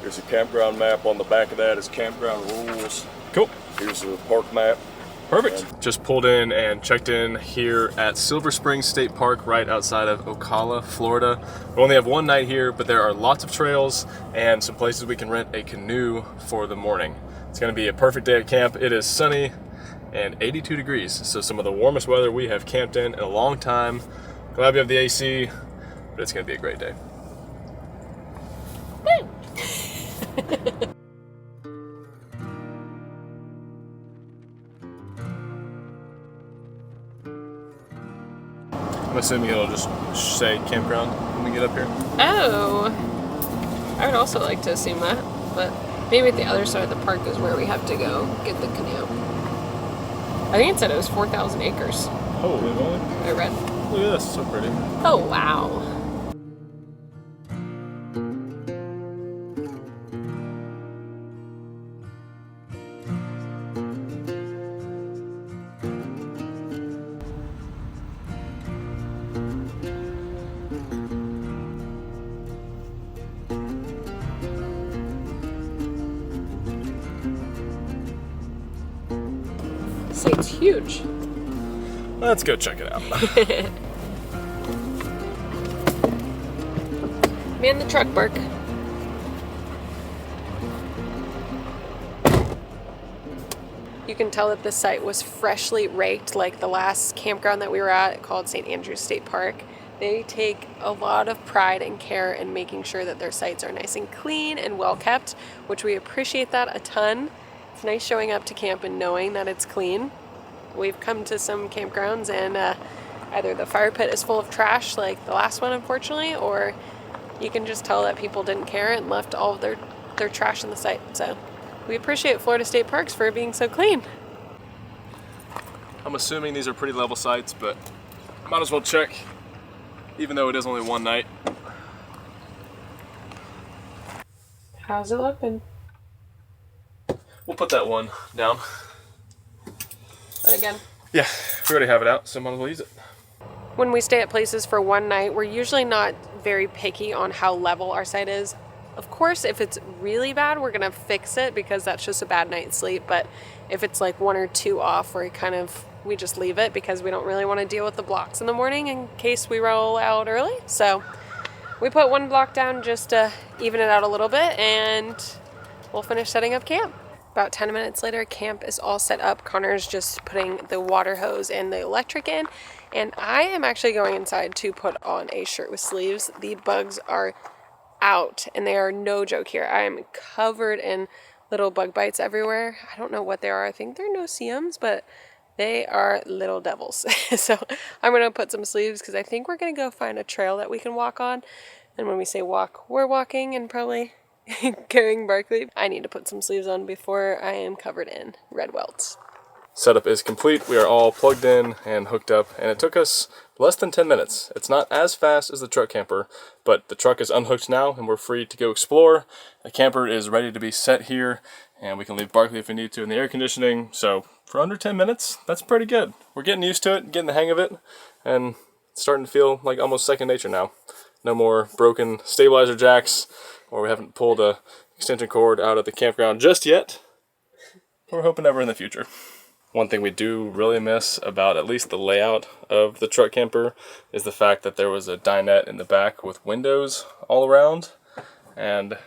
There's a campground map on the back of that. It's campground rules. Cool. Here's the park map. Perfect. Just pulled in and checked in here at Silver Springs State Park right outside of Ocala, Florida. We only have one night here, but there are lots of trails and some places we can rent a canoe for the morning. It's gonna be a perfect day at camp. It is sunny and 82 degrees, so some of the warmest weather we have camped in a long time. Glad we have the AC, but it's gonna be a great day. I'm assuming it'll just say campground when we get up here. Oh, I would also like to assume that, but maybe at the other side of the park is where we have to go get the canoe. I think it said it was 4,000 acres. Holy moly. I read. Look at this, so pretty. Oh, wow. This site's huge. Let's go check it out. Man the truck bark. You can tell that this site was freshly raked, like the last campground that we were at called St. Andrews State Park. They take a lot of pride and care in making sure that their sites are nice and clean and well kept, which we appreciate that a ton. It's nice showing up to camp and knowing that it's clean. We've come to some campgrounds and either the fire pit is full of trash like the last one, unfortunately, or you can just tell that people didn't care and left all of their trash in the site. So we appreciate Florida State Parks for being so clean. I'm assuming these are pretty level sites, but might as well check, even though it is only one night. How's it looking? We'll put that one down. But again, Yeah, we already have it out, so might as well use it. when we stay at places for one night, we're usually not very picky on how level our site is. Of course, if it's really bad, we're gonna fix it because that's just a bad night's sleep. But if it's like one or two off, we just leave it because we don't really want to deal with the blocks in the morning in case we roll out early. So we put one block down just to even it out a little bit, and we'll finish setting up camp. About 10 minutes later, camp is all set up. Connor's just putting the water hose and the electric in, and I am actually going inside to put on a shirt with sleeves. The bugs are out, and they are no joke here. I am covered in little bug bites everywhere. I don't know what they are. I think they're no-see-ums, but they are little devils. So I'm going to put some sleeves because I think we're going to go find a trail that we can walk on. And when we say walk, we're walking and probably carrying Barkley. I need to put some sleeves on before I am covered in red welts. Setup is complete. We are all plugged in and hooked up, and it took us less than 10 minutes. It's not as fast as the truck camper, but the truck is unhooked now and we're free to go explore. The camper is ready to be set here, and we can leave Barkley if we need to in the air conditioning. So for under 10 minutes, that's pretty good. We're getting used to it, getting the hang of it, and it's starting to feel like almost second nature now. No more broken stabilizer jacks, or we haven't pulled a extension cord out of the campground just yet. We're hoping never in the future. One thing we do really miss about at least the layout of the truck camper is the fact that there was a dinette in the back with windows all around. And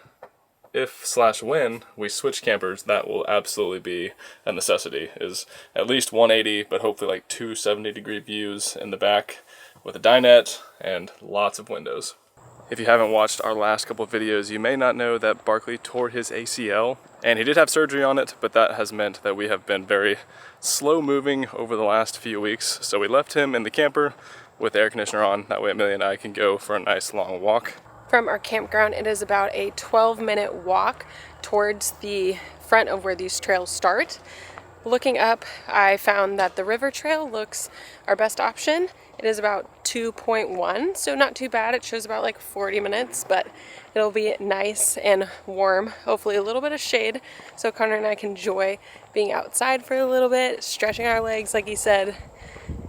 if/when we switch campers, that will absolutely be a necessity, is at least 180, but hopefully like 270-degree views in the back with a dinette and lots of windows. If you haven't watched our last couple of videos, you may not know that Barkley tore his ACL, and he did have surgery on it, but that has meant that we have been very slow moving over the last few weeks. So we left him in the camper with the air conditioner on. That way Amelia and I can go for a nice long walk. From our campground, it is about a 12-minute walk towards the front of where these trails start. Looking up, I found that the river trail looks our best option. It is about 2.1, so not too bad. It shows about like 40 minutes, but it'll be nice and warm, hopefully a little bit of shade, so Connor and I can enjoy being outside for a little bit, stretching our legs like he said,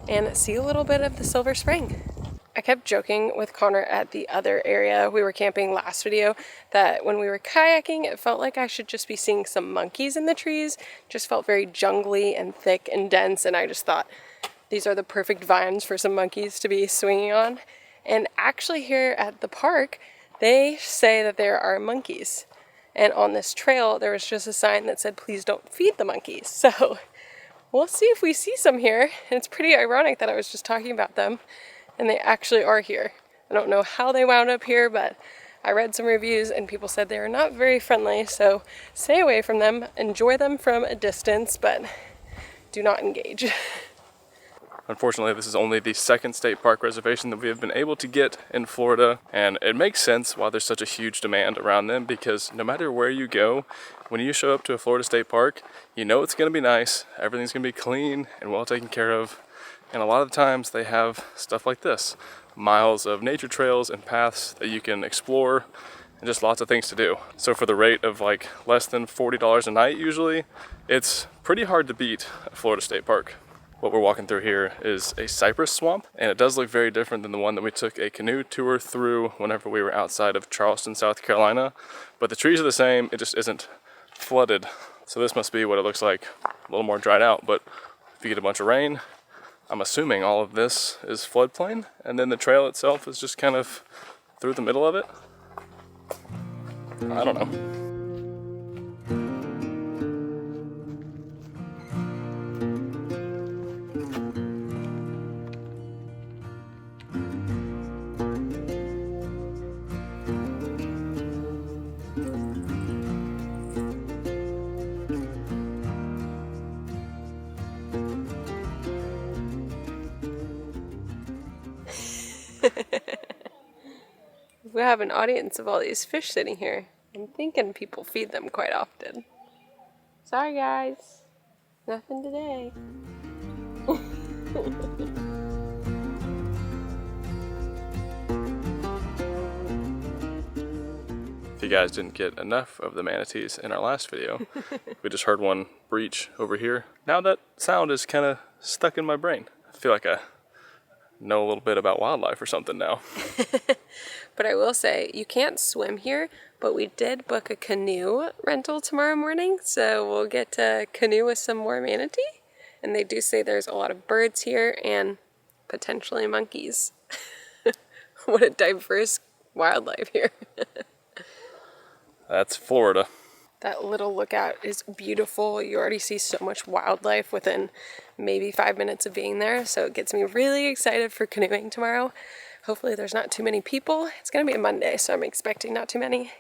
and see a little bit of the Silver Spring. I kept joking with Connor at the other area we were camping last video that when we were kayaking, it felt like I should just be seeing some monkeys in the trees. Just felt very jungly and thick and dense, and I just thought these are the perfect vines for some monkeys to be swinging on. And actually here at the park, they say that there are monkeys. And on this trail, there was just a sign that said, please don't feed the monkeys. So we'll see if we see some here. And it's pretty ironic that I was just talking about them, and they actually are here. I don't know how they wound up here, but I read some reviews and people said they are not very friendly, so stay away from them, enjoy them from a distance, but do not engage. Unfortunately, this is only the second state park reservation that we have been able to get in Florida, and it makes sense why there's such a huge demand around them, because no matter where you go, when you show up to a Florida state park, you know it's going to be nice, everything's going to be clean and well taken care of, and a lot of times they have stuff like this. Miles of nature trails and paths that you can explore, and just lots of things to do. So for the rate of like less than $40 a night usually, it's pretty hard to beat a Florida state park. What we're walking through here is a cypress swamp, and it does look very different than the one that we took a canoe tour through whenever we were outside of Charleston, South Carolina. But the trees are the same, it just isn't flooded. So this must be what it looks like, a little more dried out, but if you get a bunch of rain, I'm assuming all of this is floodplain, and then the trail itself is just kind of through the middle of it. I don't know. We have an audience of all these fish sitting here. I'm thinking people feed them quite often. Sorry guys, nothing today. If you guys didn't get enough of the manatees in our last video, we just heard one breach over here. Now that sound is kind of stuck in my brain. I feel like I know a little bit about wildlife or something now. But I will say, you can't swim here, but we did book a canoe rental tomorrow morning, so we'll get to canoe with some more manatee. And they do say there's a lot of birds here and potentially monkeys. What a diverse wildlife here. That's Florida. That little lookout is beautiful. You already see so much wildlife within maybe 5 minutes of being there, so it gets me really excited for canoeing tomorrow. Hopefully there's not too many people. It's going to be a Monday, so I'm expecting not too many.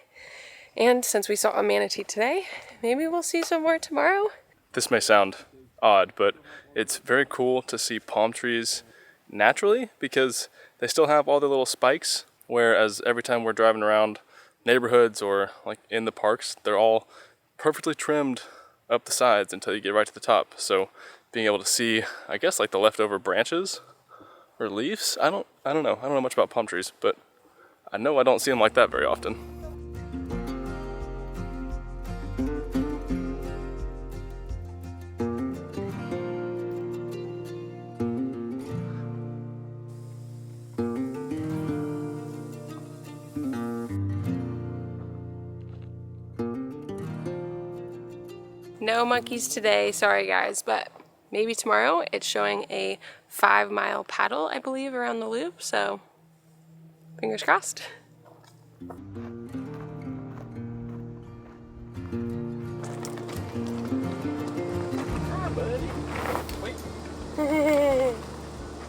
And since we saw a manatee today, maybe we'll see some more tomorrow. This may sound odd, but it's very cool to see palm trees naturally because they still have all their little spikes, whereas every time we're driving around neighborhoods or like in the parks, they're all perfectly trimmed up the sides until you get right to the top. So being able to see, I guess, like the leftover branches or leaves. I don't know much about palm trees, but I know I don't see them like that very often. No monkeys today, sorry guys, but maybe tomorrow. It's showing a 5-mile paddle, I believe, around the loop, so fingers crossed. Hi, buddy. Wait.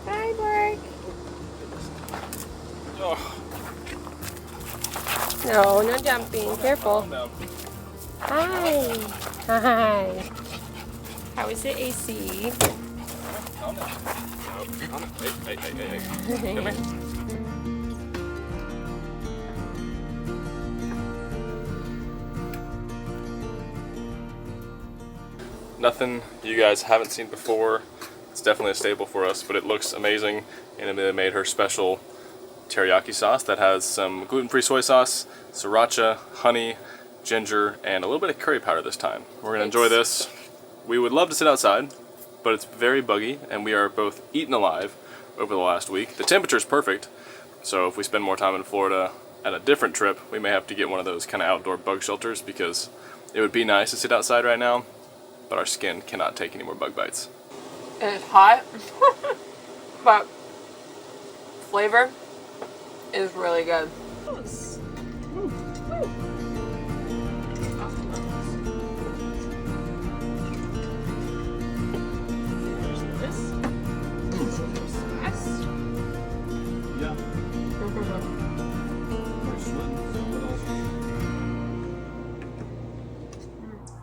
Hi, Mark. Oh. No jumping. Careful. Hi. Hi. How is the AC? Calm down. Hey. Come here. Nothing you guys haven't seen before. It's definitely a staple for us, but it looks amazing. And Amelia made her special teriyaki sauce that has some gluten-free soy sauce, sriracha, honey, ginger, and a little bit of curry powder this time. We're gonna enjoy this. We would love to sit outside, but it's very buggy, and we are both eaten alive over the last week. The temperature is perfect, So if we spend more time in Florida at a different trip, we may have to get one of those kind of outdoor bug shelters, because it would be nice to sit outside right now, but our skin cannot take any more bug bites. And it's hot, but flavor is really good.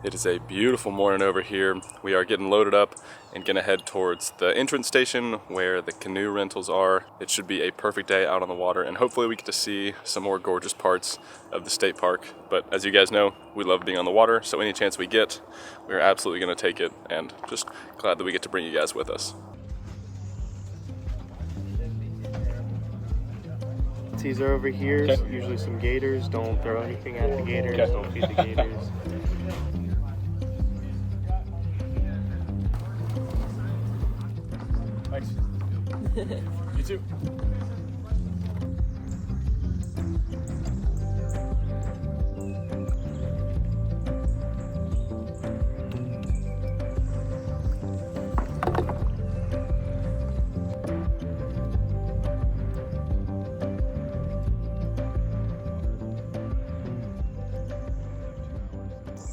It is a beautiful morning over here. We are getting loaded up and gonna head towards the entrance station where the canoe rentals are. It should be a perfect day out on the water, and hopefully we get to see some more gorgeous parts of the state park. But as you guys know, we love being on the water, so any chance we get, we're absolutely gonna take it, and just glad that we get to bring you guys with us. Teas are over here. Okay. Usually some gators. Don't throw anything at the gators. Okay. Don't feed the gators. Thanks. You too.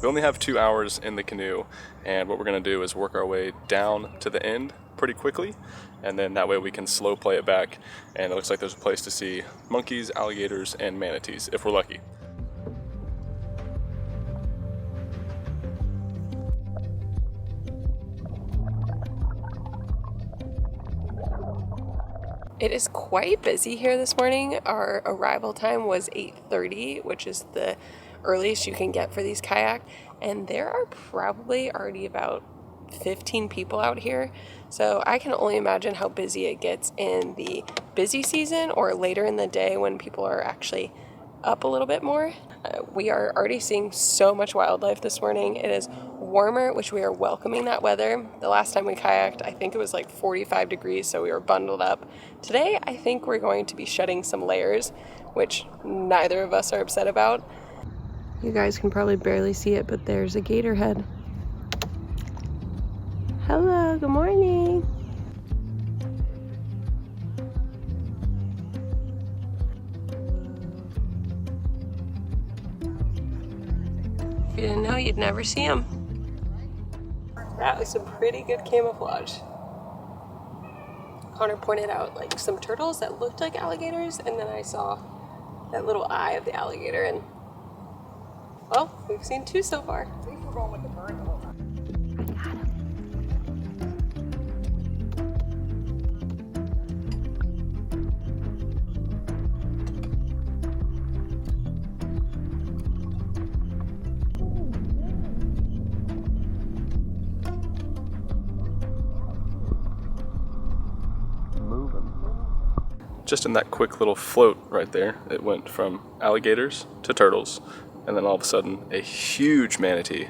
We only have 2 hours in the canoe, and what we're going to do is work our way down to the end pretty quickly, and then that way we can slow play it back, and it looks like there's a place to see monkeys, alligators, and manatees, if we're lucky. It is quite busy here this morning. Our arrival time was 8:30, which is the earliest you can get for these kayak, and there are probably already about 15 people out here. So I can only imagine how busy it gets in the busy season or later in the day when people are actually up a little bit more. We are already seeing so much wildlife this morning. It is warmer, which we are welcoming that weather. The last time we kayaked, I think it was like 45 degrees, so we were bundled up. Today, I think we're going to be shedding some layers, which neither of us are upset about. You guys can probably barely see it, but there's a gator head. Hello, good morning. If you didn't know, you'd never see them. That was some pretty good camouflage. Connor pointed out like some turtles that looked like alligators, and then I saw that little eye of the alligator, and well, we've seen 2 so far. I think we're going with the bird the whole time. I got him. Just in that quick little float right there, it went from alligators to turtles, and then all of a sudden a huge manatee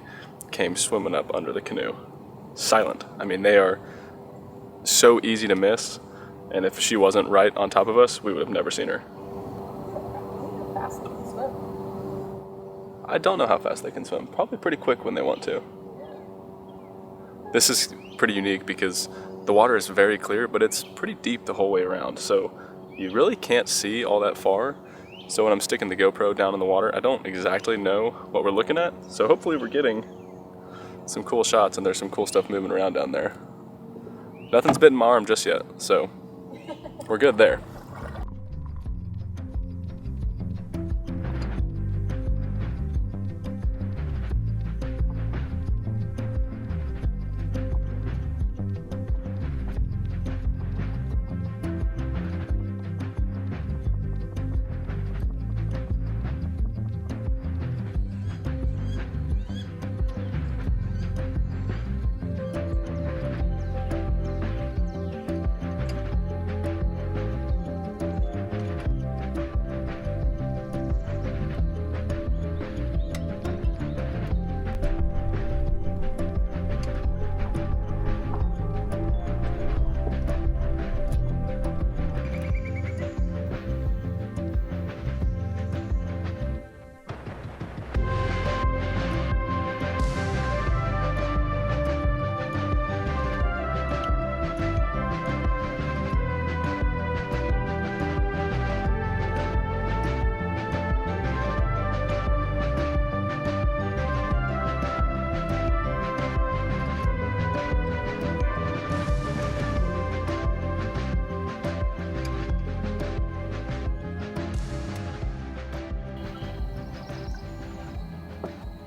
came swimming up under the canoe. Silent. I mean, they are so easy to miss, and if she wasn't right on top of us, we would have never seen her. How fast can they swim? I don't know how fast they can swim. Probably pretty quick when they want to. This is pretty unique because the water is very clear, but it's pretty deep the whole way around, so you really can't see all that far. So when I'm sticking the GoPro down in the water, I don't exactly know what we're looking at. So hopefully we're getting some cool shots, and there's some cool stuff moving around down there. Nothing's bitten my arm just yet, so we're good there.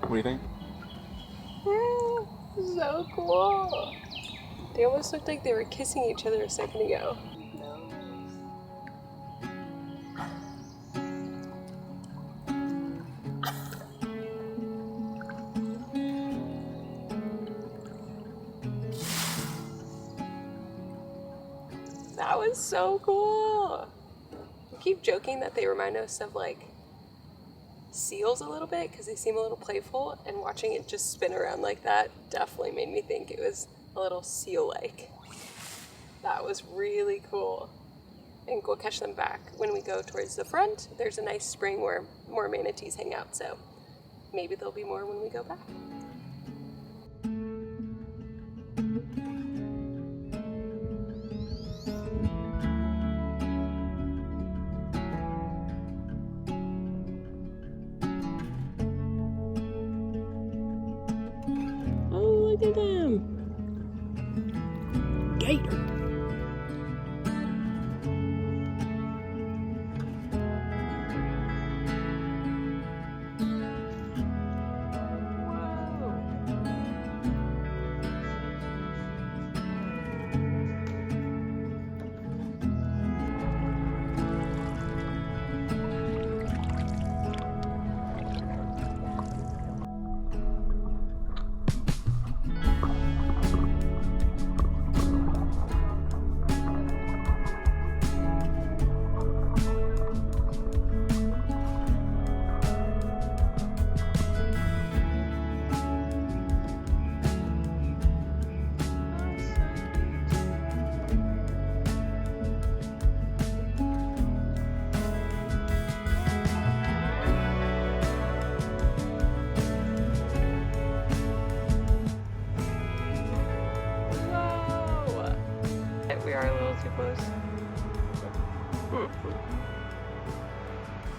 What do you think? So cool. They almost looked like they were kissing each other a second ago. That was so cool. I keep joking that they remind us of like seals a little bit because they seem a little playful, and watching it just spin around like that definitely made me think it was a little seal-like. That was really cool. I think we'll catch them back when we go towards the front. There's a nice spring where more manatees hang out, so maybe there'll be more when we go back. Oh, look at them! Gator! We are a little too close.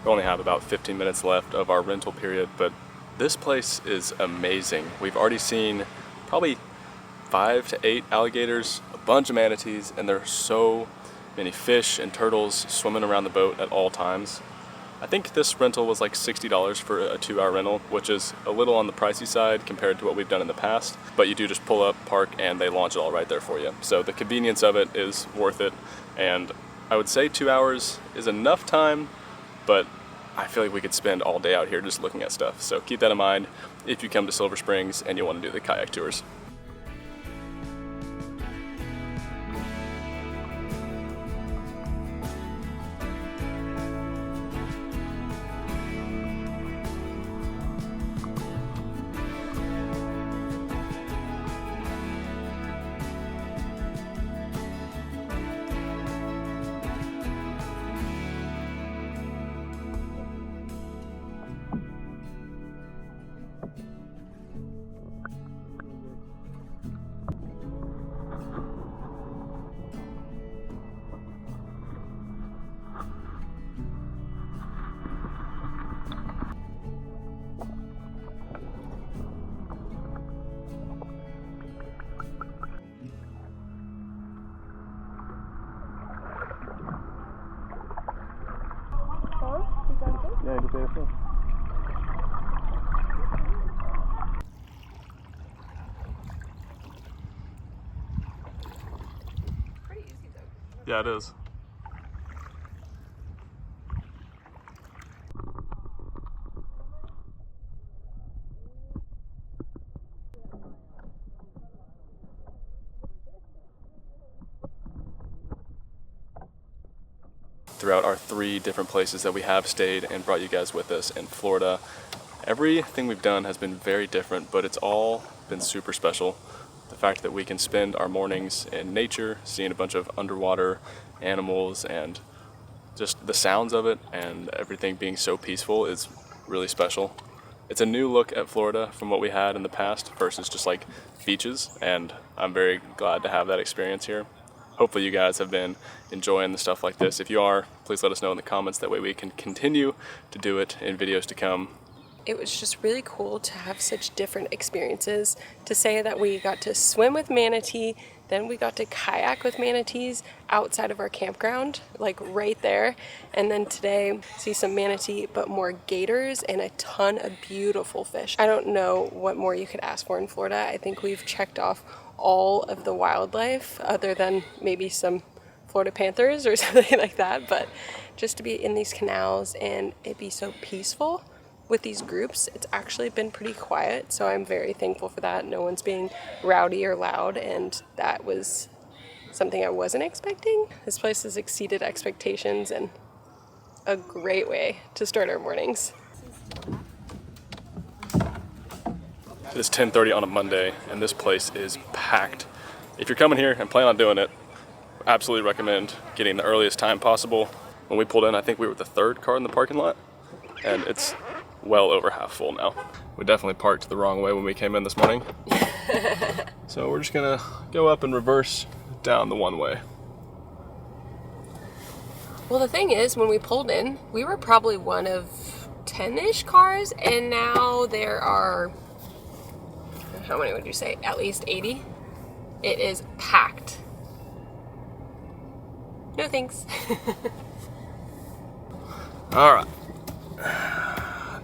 We only have about 15 minutes left of our rental period, but this place is amazing. We've already seen probably 5 to 8 alligators, a bunch of manatees, and there are so many fish and turtles swimming around the boat at all times. I think this rental was like $60 for a 2-hour rental, which is a little on the pricey side compared to what we've done in the past, but you do just pull up, park, and they launch it all right there for you. So the convenience of it is worth it, and I would say 2 hours is enough time, but I feel like we could spend all day out here just looking at stuff. So keep that in mind if you come to Silver Springs and you want to do the kayak tours. Yeah, good day, too. Pretty easy though. Yeah, it is. Throughout our 3 different places that we have stayed and brought you guys with us in Florida, everything we've done has been very different, but it's all been super special. The fact that we can spend our mornings in nature, seeing a bunch of underwater animals and just the sounds of it and everything being so peaceful is really special. It's a new look at Florida from what we had in the past versus just like beaches, and I'm very glad to have that experience here. Hopefully you guys have been enjoying the stuff like this. If you are, please let us know in the comments. That way we can continue to do it in videos to come. it was just really cool to have such different experiences. To say that we got to swim with manatee, then we got to kayak with manatees outside of our campground, like right there. And then today, see some manatee, but more gators and a ton of beautiful fish. I don't know what more you could ask for in Florida. I think we've checked off all of the wildlife other than maybe some Florida panthers or something like that. But just to be in these canals and it be so peaceful with these groups, it's actually been pretty quiet, so I'm very thankful for that. No one's being rowdy or loud, and that was something I wasn't expecting. This place has exceeded expectations in a great way to start our mornings. It is 10:30 on a Monday, and this place is packed. If you're coming here and plan on doing it, absolutely recommend getting the earliest time possible. When we pulled in, I think we were the third car in the parking lot, and it's well over half full now. We definitely parked the wrong way when we came in this morning. So we're just gonna go up and reverse down the one way. Well, the thing is, when we pulled in, we were probably one of 10-ish cars, and now there are, how many would you say? At least 80? It is packed. No thanks. All right.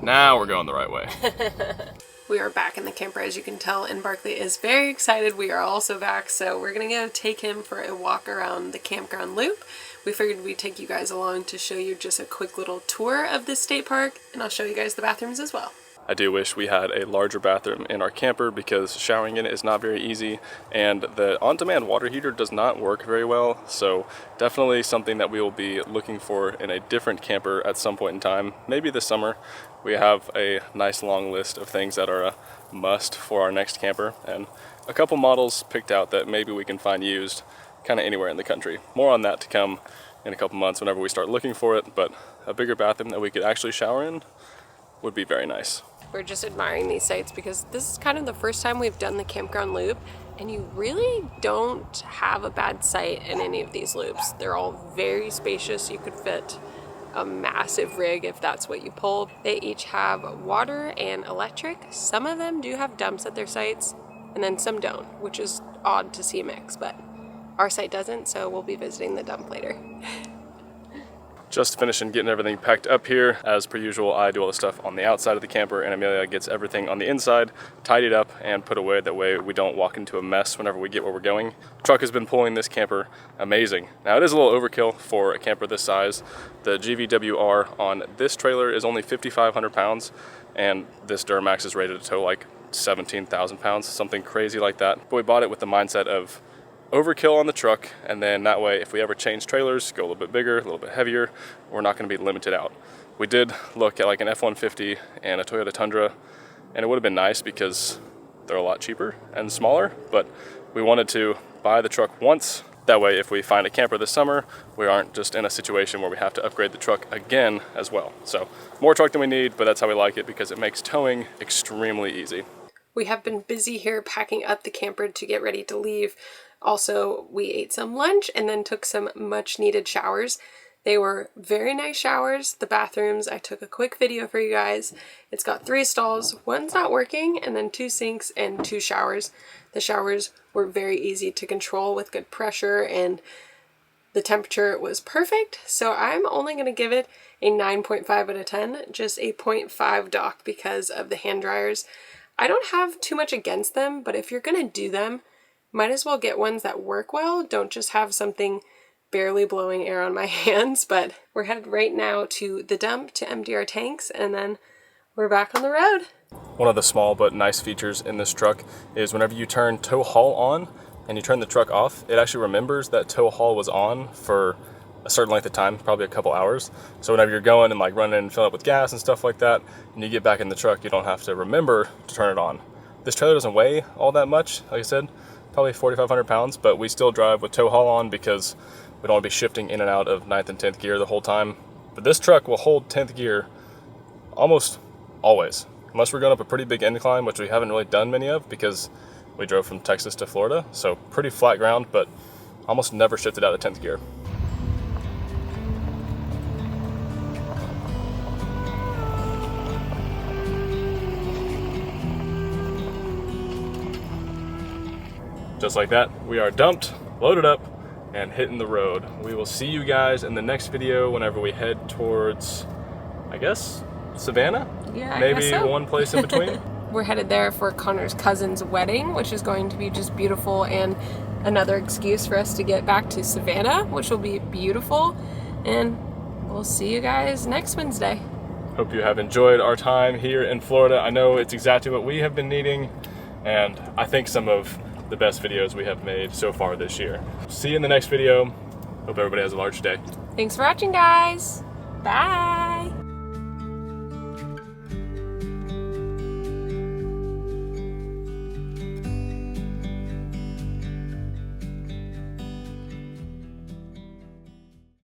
Now we're going the right way. We are back in the camper, as you can tell, and Barkley is very excited. We are also back, so we're gonna go take him for a walk around the campground loop. We figured we'd take you guys along to show you just a quick little tour of this state park, and I'll show you guys the bathrooms as well. I do wish we had a larger bathroom in our camper because showering in it is not very easy, and the on-demand water heater does not work very well, so definitely something that we will be looking for in a different camper at some point in time, maybe this summer. We have a nice long list of things that are a must for our next camper, and a couple models picked out that maybe we can find used kind of anywhere in the country. More on that to come in a couple months whenever we start looking for it, but a bigger bathroom that we could actually shower in would be very nice. We're just admiring these sites because this is kind of the first time we've done the campground loop, and you really don't have a bad site in any of these loops. They're all very spacious. You could fit a massive rig if that's what you pulled. They each have water and electric. Some of them do have dumps at their sites, and then some don't, which is odd to see a mix, but our site doesn't, so we'll be visiting the dump later. Just finishing getting everything packed up here. As per usual, I do all the stuff on the outside of the camper, and Amelia gets everything on the inside, tidied up and put away. That way we don't walk into a mess whenever we get where we're going. The truck has been pulling this camper amazing. Now it is a little overkill for a camper this size. The GVWR on this trailer is only 5,500 pounds, and this Duramax is rated to tow like 17,000 pounds, something crazy like that. But we bought it with the mindset of overkill on the truck, and then that way if we ever change trailers, go a little bit bigger, a little bit heavier, we're not going to be limited out. We did look at like an F-150 and a Toyota Tundra, and it would have been nice because they're a lot cheaper and smaller, but we wanted to buy the truck once. That way if we find a camper this summer, we aren't just in a situation where we have to upgrade the truck again as well. So more truck than we need, but that's how we like it because it makes towing extremely easy. We have been busy here packing up the camper to get ready to leave. Also, we ate some lunch and then took some much needed showers. They were very nice showers. The bathrooms, I took a quick video for you guys. It's got 3 stalls, one's not working, and then 2 sinks and 2 showers. The showers were very easy to control with good pressure, and the temperature was perfect. So I'm only going to give it a 9.5 out of 10, just a 0.5 dock because of the hand dryers. I don't have too much against them, but if you're going to do them, might as well get ones that work well. Don't just have something barely blowing air on my hands. But we're headed right now to the dump to empty our tanks, and then we're back on the road. One of the small but nice features in this truck is whenever you turn tow haul on and you turn the truck off, it actually remembers that tow haul was on for a certain length of time, probably a couple hours. So whenever you're going and like running and filling up with gas and stuff like that, and you get back in the truck, you don't have to remember to turn it on. This trailer doesn't weigh all that much, like I said, probably 4,500 pounds, but we still drive with tow haul on because we don't want to be shifting in and out of 9th and 10th gear the whole time. But this truck will hold 10th gear almost always, unless we're going up a pretty big incline, which we haven't really done many of because we drove from Texas to Florida. So pretty flat ground, but almost never shifted out of 10th gear. Just like that, we are dumped, loaded up, and hitting the road. We will see you guys in the next video whenever we head towards, I guess, Savannah? Yeah, I Maybe guess so. one place in between. We're headed there for Connor's cousin's wedding, which is going to be just beautiful, and another excuse for us to get back to Savannah, which will be beautiful. And we'll see you guys next Wednesday. Hope you have enjoyed our time here in Florida. I know it's exactly what we have been needing, and I think some of the best videos we have made so far this year. See you in the next video. Hope everybody has a large day. Thanks for watching, guys. Bye.